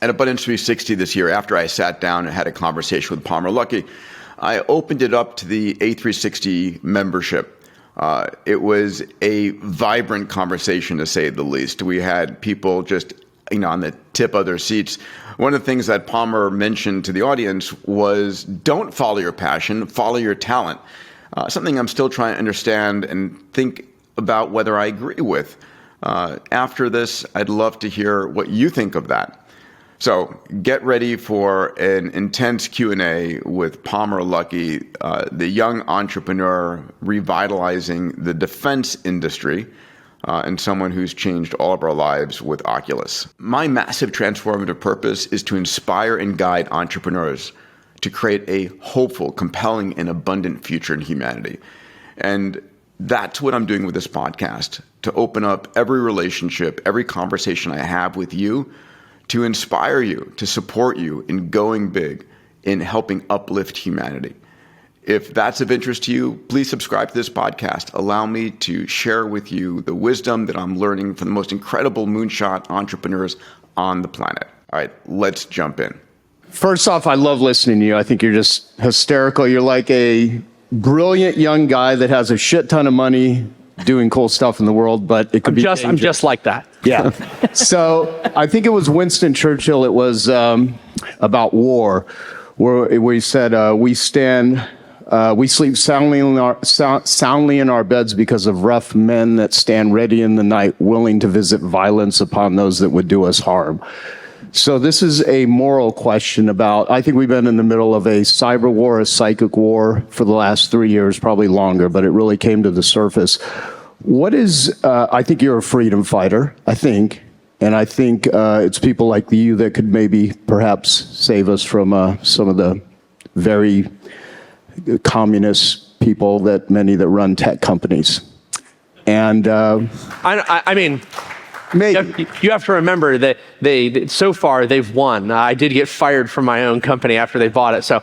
At Abundance 360 this year, after I sat down and had a conversation with Palmer Luckey, I opened it up to the A360 membership. It was a vibrant conversation, to say the least. We had people just, on the tip of their seats. One of the things that Palmer mentioned to the audience was, don't follow your passion, follow your talent. Something I'm still trying to understand and think about whether I agree with. After this, I'd love to hear what you think of that. So get ready for an intense Q&A with Palmer Luckey, the young entrepreneur revitalizing the defense industry, and someone who's changed all of our lives with Oculus. My massive transformative purpose is to inspire and guide entrepreneurs to create a hopeful, compelling, and abundant future in humanity. And that's what I'm doing with this podcast, to open up every relationship, every conversation I have with you, to inspire you, to support you in going big, in helping uplift humanity. If that's of interest to you, please subscribe to this podcast. Allow me to share with you the wisdom that I'm learning from the most incredible moonshot entrepreneurs on the planet. All right, let's jump in. First off, I love listening to you. I think you're just hysterical. You're like a brilliant young guy that has a shit ton of money doing cool stuff in the world, but it could be dangerous. I'm just like that. Yeah. So I think it was Winston Churchill. It was about war, where he said, "We sleep soundly in our beds because of rough men that stand ready in the night, willing to visit violence upon those that would do us harm." So this is a moral question about, I think we've been in the middle of a cyber war, a psychic war for the last 3 years, probably longer, but it really came to the surface. What is, I think you're a freedom fighter, I think, and I think it's people like you that could maybe perhaps save us from some of the very communist people many that run tech companies. And I mean, maybe. you have to remember that so far they've won. I did get fired from my own company after they bought it. So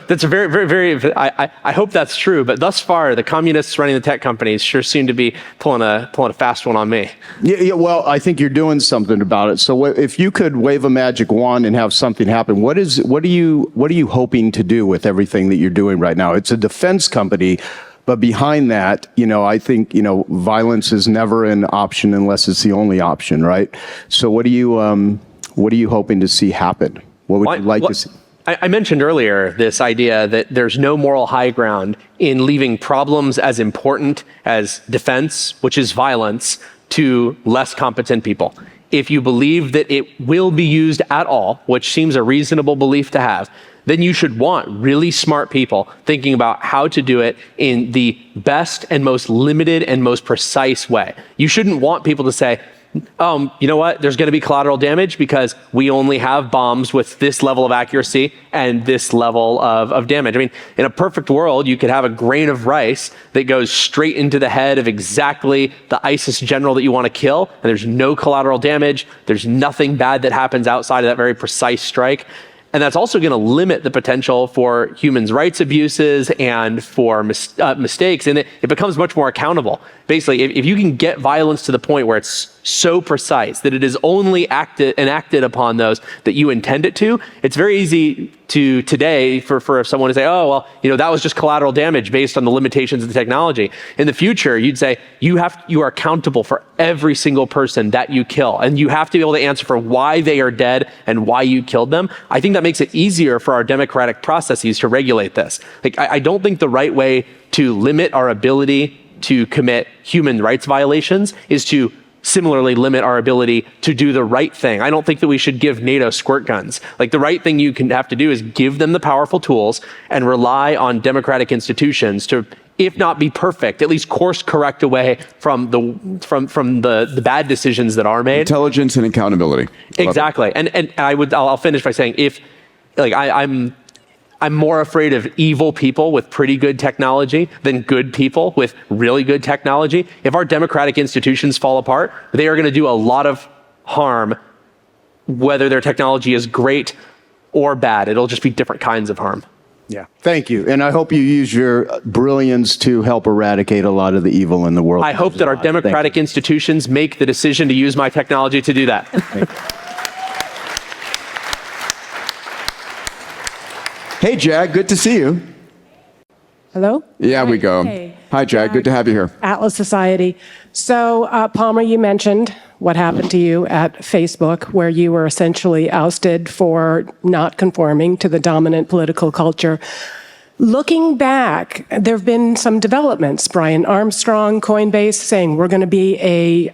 that's a very, very, very, I hope that's true. But thus far, the communists running the tech companies sure seem to be pulling a fast one on me. Yeah, well, I think you're doing something about it. So if you could wave a magic wand and have something happen, what are you hoping to do with everything that you're doing right now? It's a defense company. But behind that, I think, violence is never an option unless it's the only option, right? So what are you hoping to see happen? What would you like to see? I mentioned earlier this idea that there's no moral high ground in leaving problems as important as defense, which is violence, to less competent people. If you believe that it will be used at all, which seems a reasonable belief to have, then you should want really smart people thinking about how to do it in the best and most limited and most precise way. You shouldn't want people to say, you know what, there's going to be collateral damage because we only have bombs with this level of accuracy and this level of damage. I mean, in a perfect world, you could have a grain of rice that goes straight into the head of exactly the ISIS general that you want to kill, and there's no collateral damage. There's nothing bad that happens outside of that very precise strike. And that's also going to limit the potential for human rights abuses and for mistakes, and it becomes much more accountable. Basically, if you can get violence to the point where it's so precise that it is only enacted upon those that you intend it to, it's very easy to today for someone to say, oh, well, that was just collateral damage based on the limitations of the technology. In the future, you'd say you are accountable for every single person that you kill, and you have to be able to answer for why they are dead and why you killed them. I think that makes it easier for our democratic processes to regulate this. I don't think the right way to limit our ability to commit human rights violations is to similarly limit our ability to do the right thing. I don't think that we should give NATO squirt guns. The right thing you have to do is give them the powerful tools and rely on democratic institutions to, if not be perfect, at least course correct away from the bad decisions that are made. Intelligence and accountability. Exactly. And I'll finish by saying, I'm more afraid of evil people with pretty good technology than good people with really good technology. If our democratic institutions fall apart, they are going to do a lot of harm, whether their technology is great or bad. It'll just be different kinds of harm. Yeah, thank you. And I hope you use your brilliance to help eradicate a lot of the evil in the world. I hope that our democratic institutions make the decision to use my technology to do that. Hey, Jag, good to see you. Hello? Yeah, we go. Hey. Hi, Jag. Good to have you here. Atlas Society. So, Palmer, you mentioned what happened to you at Facebook, where you were essentially ousted for not conforming to the dominant political culture. Looking back, there have been some developments. Brian Armstrong, Coinbase, saying we're going to be a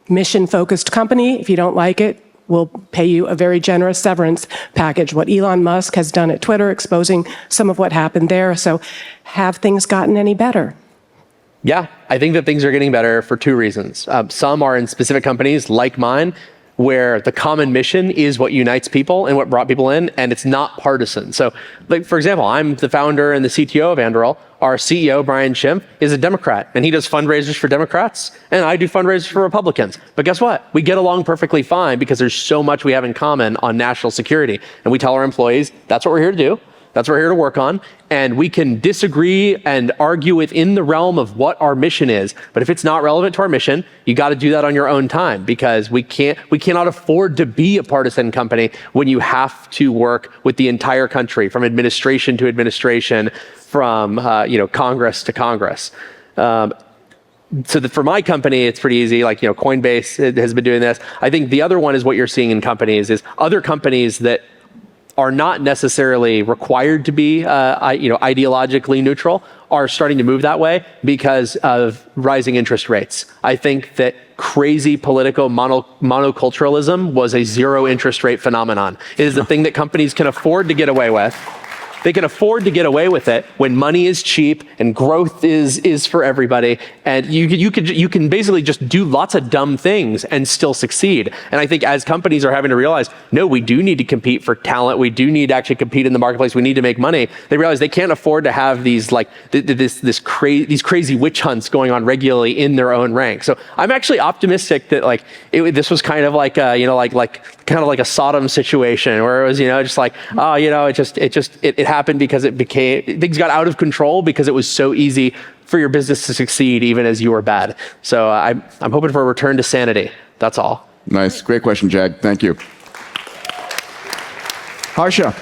mission-focused company. If you don't like it, we'll pay you a very generous severance package. What Elon Musk has done at Twitter, exposing some of what happened there. So have things gotten any better? Yeah, I think that things are getting better for two reasons. Some are in specific companies like mine, where the common mission is what unites people and what brought people in, and it's not partisan. So, like, for example, I'm the founder and the CTO of Anduril. Our CEO, Brian Schimpf, is a Democrat, and he does fundraisers for Democrats, and I do fundraisers for Republicans. But guess what? We get along perfectly fine because there's so much we have in common on national security. And we tell our employees, that's what we're here to do. That's what we're here to work on. And we can disagree and argue within the realm of what our mission is. But if it's not relevant to our mission, you got to do that on your own time, because we cannot afford to be a partisan company when you have to work with the entire country, from administration to administration, from Congress to Congress. For my company, it's pretty easy. Like, Coinbase has been doing this. I think the other one is what you're seeing in companies is other companies that are not necessarily required to be, ideologically neutral, are starting to move that way because of rising interest rates. I think that crazy political monoculturalism was a zero interest rate phenomenon. It is the thing that companies can afford to get away with. They can afford to get away with it when money is cheap and growth is for everybody. And you can basically just do lots of dumb things and still succeed. And I think as companies are having to realize, no, we do need to compete for talent. We do need to actually compete in the marketplace. We need to make money. They realize they can't afford to have these these crazy witch hunts going on regularly in their own rank. So I'm actually optimistic that this was kind of like a Sodom situation where it was it happened because things got out of control because it was so easy for your business to succeed even as you were bad. So I'm hoping for a return to sanity. That's all. Nice. Great question, Jag. Thank you. Harsha.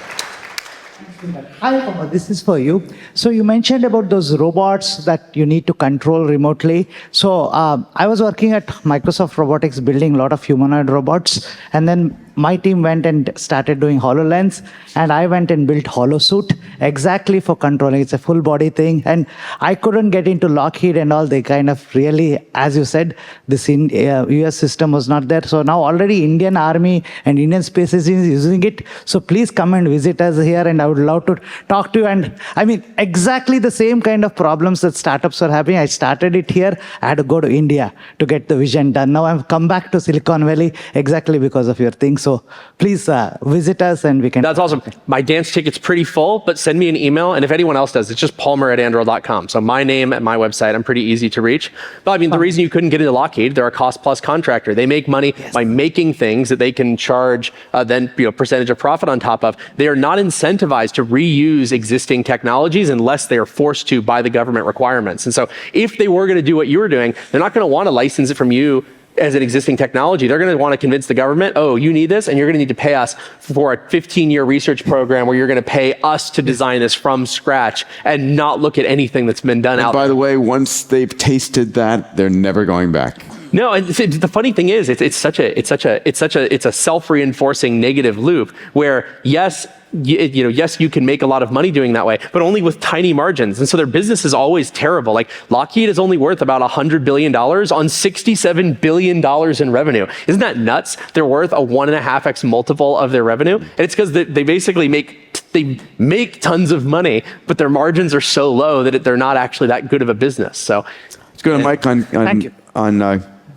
Hi, this is for you. So you mentioned about those robots that you need to control remotely. So I was working at Microsoft Robotics building a lot of humanoid robots. And then my team went and started doing HoloLens. And I went and built HoloSuit exactly for controlling. It's a full body thing. And I couldn't get into Lockheed and all. They kind of really, as you said, this US system was not there. So now already Indian Army and Indian Space is using it. So please come and visit us here. And I would love to talk to you. And I mean, exactly the same kind of problems that startups are having. I started it here. I had to go to India to get the vision done. Now I've come back to Silicon Valley exactly because of your thing. So please visit us and we can... That's awesome. My dance ticket's pretty full, but send me an email. And if anyone else does, it's just palmer@anduril.com. So my name at my website, I'm pretty easy to reach. But I mean, the reason you couldn't get into Lockheed, they're a cost plus contractor. They make money by making things that they can charge percentage of profit on top of. They are not incentivized to reuse existing technologies unless they are forced to by the government requirements. And so if they were going to do what you were doing, they're not going to want to license it from you as an existing technology. They're going to want to convince the government, oh, you need this, and you're going to need to pay us for a 15-year research program where you're going to pay us to design this from scratch and not look at anything that's been done out there. By the way, once they've tasted that, they're never going back. No, and the funny thing is, it's a self-reinforcing negative loop where yes, you can make a lot of money doing that way, but only with tiny margins. And so their business is always terrible. Like Lockheed is only worth about $100 billion on $67 billion in revenue. Isn't that nuts? They're worth a 1.5x multiple of their revenue. And it's because they basically make tons of money, but their margins are so low that they're not actually that good of a business. So let's go to Mike on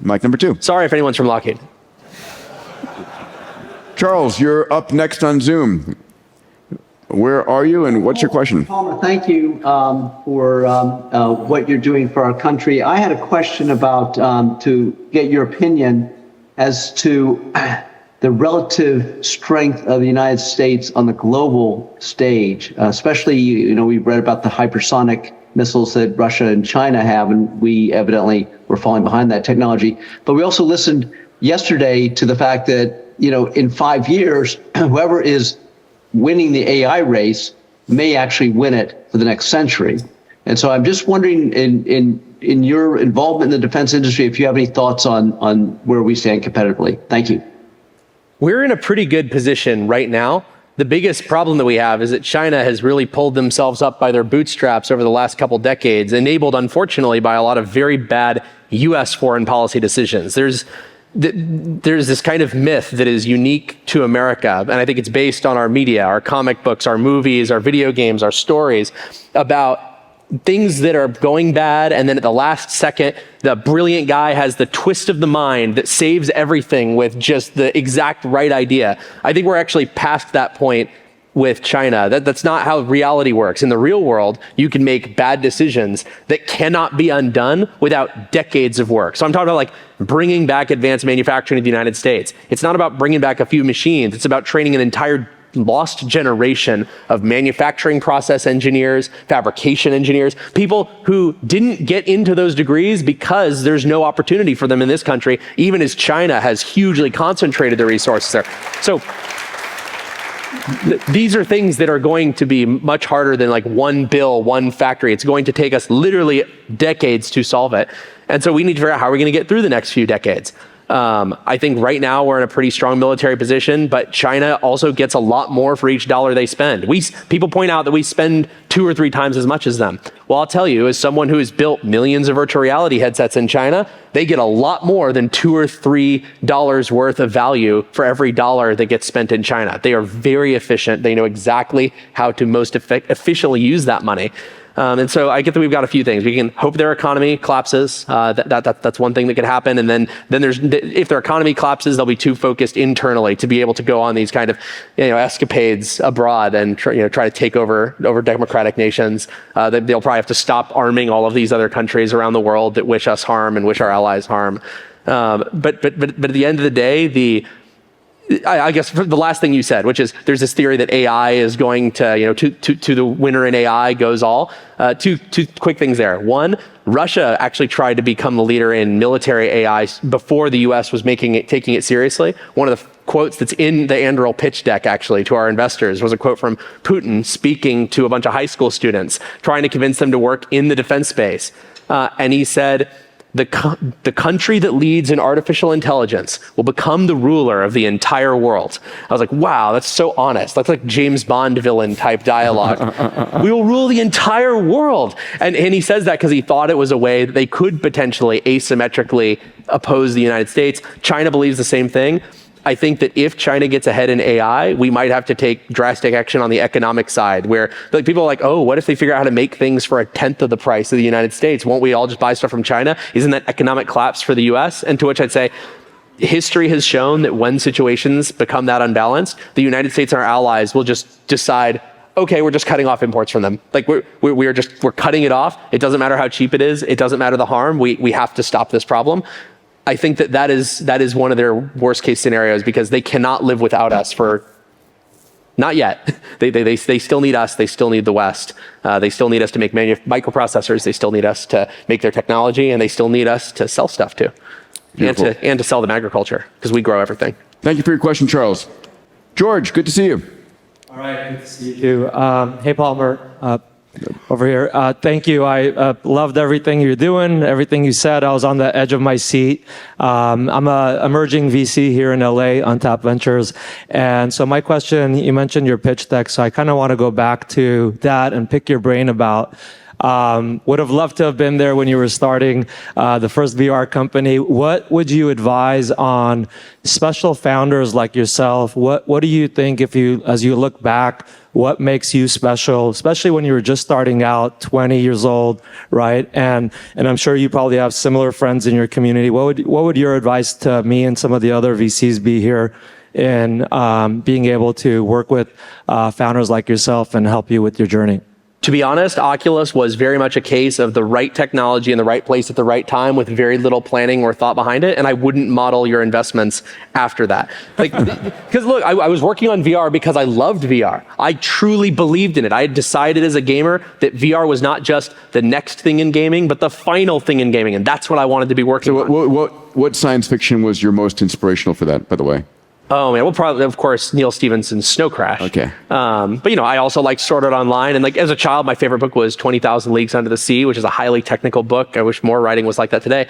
mic number 2. Sorry if anyone's from Lockheed. Charles, you're up next on Zoom. Where are you and what's your question? Palmer, thank you for what you're doing for our country. I had a question about to get your opinion as to the relative strength of the United States on the global stage, especially, we've read about the hypersonic missiles that Russia and China have, and we evidently were falling behind that technology. But we also listened yesterday to the fact that, in 5 years, whoever is winning the AI race may actually win it for the next century. And so I'm just wondering, in your involvement in the defense industry, if you have any thoughts on where we stand competitively. Thank you. We're in a pretty good position right now. The biggest problem that we have is that China has really pulled themselves up by their bootstraps over the last couple decades, enabled, unfortunately, by a lot of very bad U.S. foreign policy decisions. There's this kind of myth that is unique to America, and I think it's based on our media, our comic books, our movies, our video games, our stories, about things that are going bad, and then at the last second, the brilliant guy has the twist of the mind that saves everything with just the exact right idea. I think we're actually past that point with China. That's not how reality works. In the real world, you can make bad decisions that cannot be undone without decades of work. So I'm talking about like bringing back advanced manufacturing to the United States. It's not about bringing back a few machines. It's about training an entire lost generation of manufacturing process engineers, fabrication engineers, people who didn't get into those degrees because there's no opportunity for them in this country, even as China has hugely concentrated their resources there. So these are things that are going to be much harder than like one bill, one factory. It's going to take us literally decades to solve it. And so we need to figure out how we're going to get through the next few decades. I think right now we're in a pretty strong military position, but China also gets a lot more for each dollar they spend. People point out that we spend 2 or 3 times as much as them. Well, I'll tell you, as someone who has built millions of virtual reality headsets in China, they get a lot more than $2 or $3 worth of value for every dollar that gets spent in China. They are very efficient. They know exactly how to most efficiently use that money. And so I get that we've got a few things. We can hope their economy collapses. That's one thing that could happen. And then if their economy collapses, they'll be too focused internally to be able to go on these kind of escapades abroad and try to take over democratic nations. They'll probably have to stop arming all of these other countries around the world that wish us harm and wish our allies harm. But at the end of the day, I guess the last thing you said, which is there's this theory that AI is going to, to the winner in AI goes all. Two quick things there. One, Russia actually tried to become the leader in military AI before the US was taking it seriously. One of the quotes that's in the Anduril pitch deck actually to our investors was a quote from Putin speaking to a bunch of high school students, trying to convince them to work in the defense space. And he said, the country that leads in artificial intelligence will become the ruler of the entire world. I was like, wow, that's so honest. That's like James Bond villain type dialogue. We will rule the entire world. And he says that because he thought it was a way that they could potentially asymmetrically oppose the United States. China believes the same thing. I think that if China gets ahead in AI, we might have to take drastic action on the economic side where people are like, oh, what if they figure out how to make things for 1/10 of the price of the United States? Won't we all just buy stuff from China? Isn't that economic collapse for the US? And to which I'd say, history has shown that when situations become that unbalanced, the United States and our allies will just decide, okay, we're just cutting off imports from them. Like we're cutting it off. It doesn't matter how cheap it is. It doesn't matter the harm. We have to stop this problem. I think that is one of their worst case scenarios because they cannot live without us for, not yet. They still need us. They still need the West. They still need us to make microprocessors. They still need us to make their technology, and they still need us to sell stuff too, and to sell them agriculture because we grow everything. Thank you for your question, Charles. George, good to see you. All right, good to see you too. Hey, Palmer. Over here. Thank you. I loved everything you're doing, everything you said. I was on the edge of my seat. I'm an emerging VC here in LA on Tap Ventures. And so my question, you mentioned your pitch deck, so I kind of want to go back to that and pick your brain about would have loved to have been there when you were starting the first VR company. What would you advise on special founders like yourself? What do you think as you look back, what makes you special, especially when you were just starting out, 20 years old, right? And I'm sure you probably have similar friends in your community. What would your advice to me and some of the other VCs be here in being able to work with founders like yourself and help you with your journey? To be honest, Oculus was very much a case of the right technology in the right place at the right time with very little planning or thought behind it, and I wouldn't model your investments after that. Because look, I was working on VR because I loved VR. I truly believed in it. I had decided as a gamer that VR was not just the next thing in gaming, but the final thing in gaming, and that's what I wanted to be working on. What science fiction was your most inspirational for that, by the way? Oh man, well, probably of course Neil Stephenson's Snow Crash. Okay. But I also like Sword Art Online, and like as a child, my favorite book was 20,000 Leagues Under the Sea, which is a highly technical book. I wish more writing was like that today.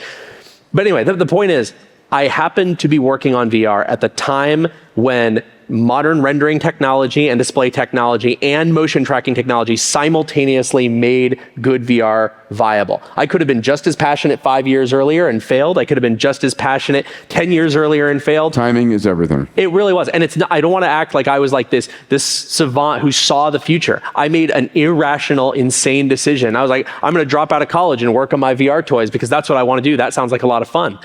But anyway, the point is, I happened to be working on VR at the time when modern rendering technology and display technology and motion tracking technology simultaneously made good VR viable. I could have been just as passionate 5 years earlier and failed. I could have been just as passionate 10 years earlier and failed. Timing is everything. It really was. And it's not, I don't want to act like I was like this savant who saw the future. I made an irrational, insane decision. I was like, I'm going to drop out of college and work on my VR toys because that's what I want to do. That sounds like a lot of fun.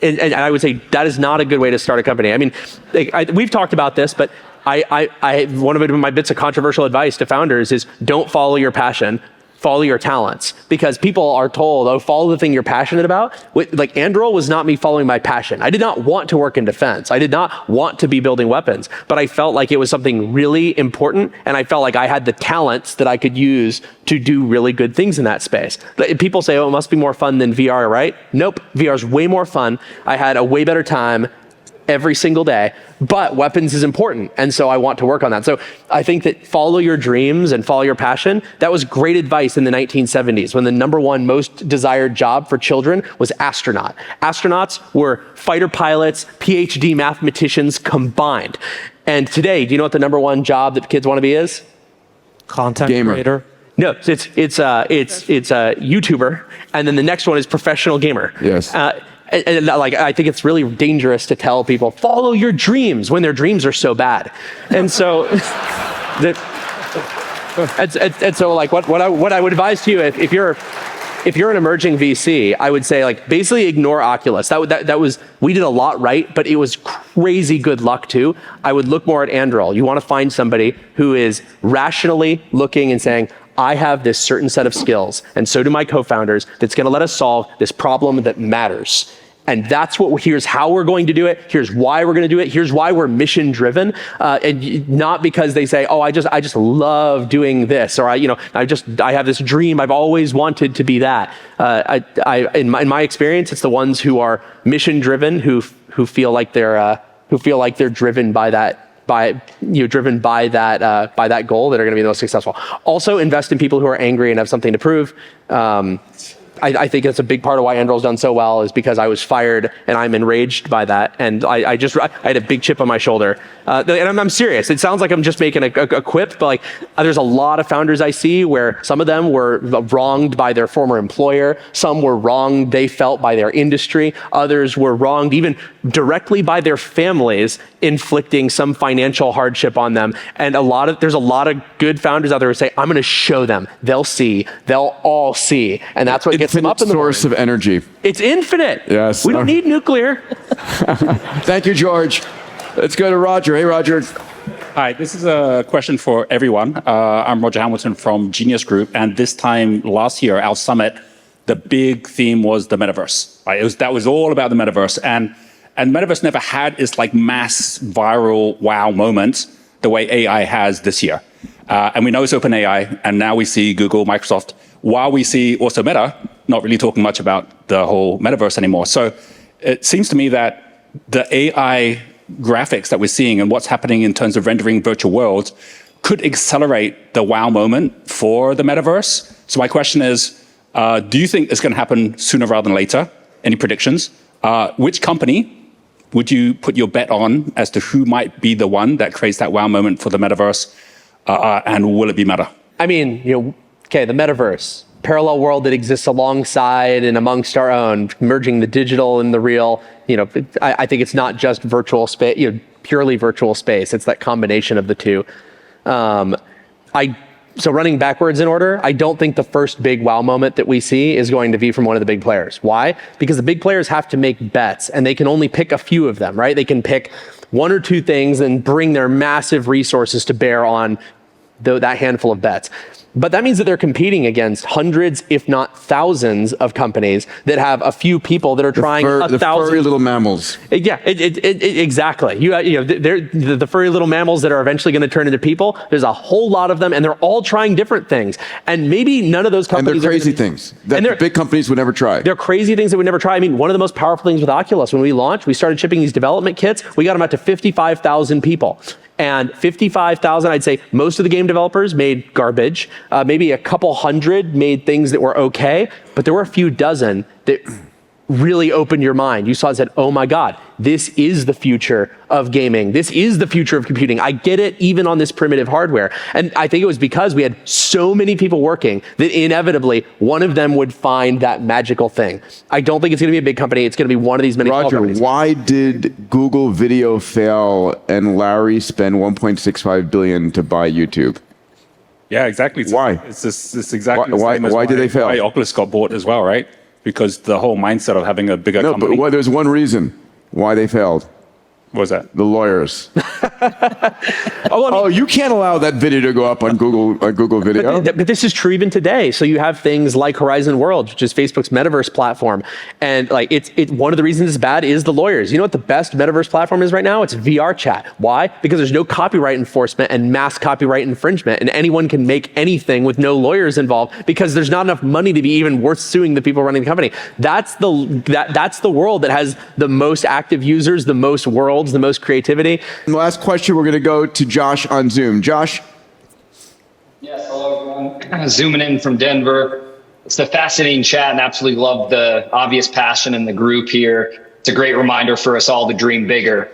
And I would say that is not a good way to start a company. I mean, we've talked about this, but one of my bits of controversial advice to founders is don't follow your passion, follow your talents. Because people are told, oh, follow the thing you're passionate about. Like Anduril was not me following my passion. I did not want to work in defense. I did not want to be building weapons, but I felt like it was something really important, and I felt like I had the talents that I could use to do really good things in that space. People say, oh, it must be more fun than VR, right? Nope, VR is way more fun. I had a way better time every single day, but weapons is important, and so I want to work on that. So I think that follow your dreams and follow your passion. That was great advice in the 1970s when the #1 most desired job for children was astronaut. Astronauts were fighter pilots, PhD mathematicians combined. And today, do you know what the #1 job that kids want to be is? Content Gamer. creator. No, it's a YouTuber, and then the next one is professional gamer. Yes. And like, I think it's really dangerous to tell people, follow your dreams when their dreams are so bad. And so, so like what I would advise to you, if you're an emerging VC, I would say like basically ignore Oculus. That was, we did a lot right, but it was crazy good luck too. I would look more at Anduril. You want to find somebody who is rationally looking and saying, I have this certain set of skills, and so do my co-founders, that's going to let us solve this problem that matters. And that's here's how we're going to do it. Here's why we're going to do it. Here's why we're mission driven. And not because they say, oh, I just love doing this, or I have this dream. I've always wanted to be that. In my experience, it's the ones who are mission driven, who feel like they're driven by that. Driven by that goal, that are going to be the most successful. Also, invest in people who are angry and have something to prove. I think that's a big part of why Anduril's done so well, is because I was fired and I'm enraged by that. And I had a big chip on my shoulder. And I'm serious. It sounds like I'm just making a quip, but like there's a lot of founders I see where some of them were wronged by their former employer. Some were wronged, they felt, by their industry. Others were wronged even directly by their families, inflicting some financial hardship on them. And there's a lot of good founders out there who say, I'm going to show them. They'll see. They'll all see. And that's what gets them up in the morning. Source of energy. It's infinite. Yes. We don't need nuclear. Thank you, George. Let's go to Roger. Hey, Roger. Hi, this is a question for everyone. I'm Roger Hamilton from Genius Group, and this time last year, our summit, the big theme was the metaverse. Right? That was all about the metaverse, and metaverse never had its like mass viral wow moment the way AI has this year. And we know it's OpenAI, and now we see Google, Microsoft, while we see also Meta not really talking much about the whole metaverse anymore. So it seems to me that the AI graphics that we're seeing and what's happening in terms of rendering virtual worlds could accelerate the wow moment for the metaverse. So my question is, do you think it's going to happen sooner rather than later? Any predictions? Which company would you put your bet on as to who might be the one that creates that wow moment for the metaverse? And will it be Meta? I mean, the metaverse, parallel world that exists alongside and amongst our own, merging the digital and the real. I think it's not just virtual space, purely virtual space. It's that combination of the two. So running backwards in order, I don't think the first big wow moment that we see is going to be from one of the big players. Why? Because the big players have to make bets, and they can only pick a few of them, right? They can pick one or two things and bring their massive resources to bear on that handful of bets. But that means that they're competing against hundreds, if not thousands, of companies that have a few people that are trying The furry little mammals. Yeah, exactly. They're the furry little mammals that are eventually going to turn into people. There's a whole lot of them, and they're all trying different things. And maybe none of those companies. And they're crazy things that the big companies would never try. They're crazy things that would never try. I mean, one of the most powerful things with Oculus, when we launched, we started shipping these development kits. We got them out to 55,000 people. And 55,000, I'd say most of the game developers made garbage. Maybe a couple hundred made things that were okay, but there were a few dozen that really opened your mind. You saw and said, oh my God, this is the future of gaming. This is the future of computing. I get it even on this primitive hardware. And I think it was because we had so many people working that inevitably one of them would find that magical thing. I don't think it's going to be a big company. It's going to be one of these many small companies. Roger, why did Google Video fail and Larry spend $1.65 billion to buy YouTube? Yeah, exactly. Why? It's exactly Why did they fail? Why Oculus got bought as well, right? Because the whole mindset of having a bigger company. But there's one reason why they failed. What was that? The lawyers. You can't allow that video to go up on Google Video. But this is true even today. So you have things like Horizon Worlds, which is Facebook's Metaverse platform. And like it's one of the reasons it's bad is the lawyers. You know what the best Metaverse platform is right now? It's VR chat. Why? Because there's no copyright enforcement and mass copyright infringement. And anyone can make anything with no lawyers involved because there's not enough money to be even worth suing the people running the company. That's the world that has the most active users, the most worlds, the most creativity. And the last question, we're going to go to Josh on Zoom. Josh? Yes, hello everyone. Zooming in from Denver. It's a fascinating chat and absolutely love the obvious passion in the group here. It's a great reminder for us all to dream bigger.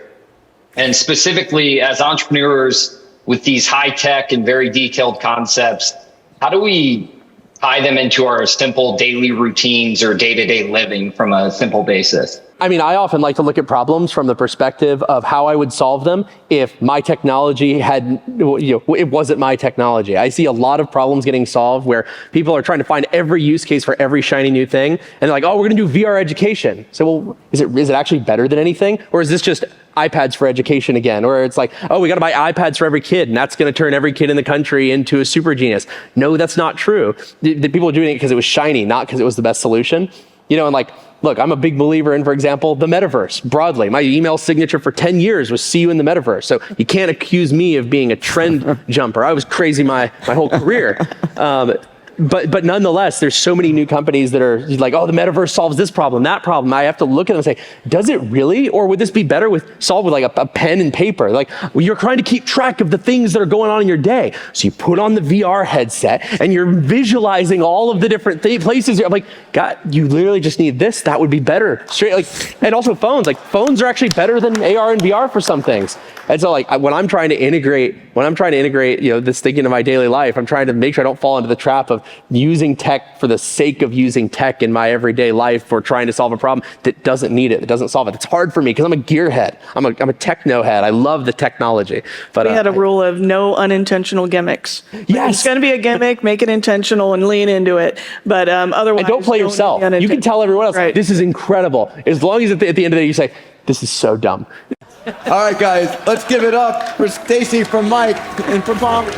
And specifically as entrepreneurs with these high tech and very detailed concepts, how do we tie them into our simple daily routines or day-to-day living from a simple basis? I mean, I often like to look at problems from the perspective of how I would solve them if my technology had, it wasn't my technology. I see a lot of problems getting solved where people are trying to find every use case for every shiny new thing. And they're like, oh, we're going to do VR education. So, well, is it actually better than anything? Or is this just iPads for education again? Or it's like, oh, we got to buy iPads for every kid, and that's going to turn every kid in the country into a super genius. No, that's not true. The people are doing it because it was shiny, not because it was the best solution. And like, look, I'm a big believer in, for example, the metaverse broadly. My email signature for 10 years was see you in the metaverse. So you can't accuse me of being a trend jumper. I was crazy my whole career. But nonetheless, there's so many new companies that are like, oh, the metaverse solves this problem, that problem. I have to look at them and say, does it really? Or would this be better solved with like a pen and paper? Like, well, you're trying to keep track of the things that are going on in your day. So you put on the VR headset and you're visualizing all of the different places. I'm like, God, you literally just need this. That would be better. And also phones. Like, phones are actually better than AR and VR for some things. And so like when I'm trying to integrate, this thinking of my daily life, I'm trying to make sure I don't fall into the trap of using tech for the sake of using tech in my everyday life or trying to solve a problem that doesn't need it, that doesn't solve it. It's hard for me because I'm a gearhead. I'm a techno head. I love the technology. But we had a rule of no unintentional gimmicks. Yes. It's going to be a gimmick, make it intentional and lean into it. But otherwise, and don't play yourself. You can tell everyone else, right. This is incredible. As long as at the end of the day you say, this is so dumb. All right, guys, let's give it up for Stacy, for Mike, and for Palmer.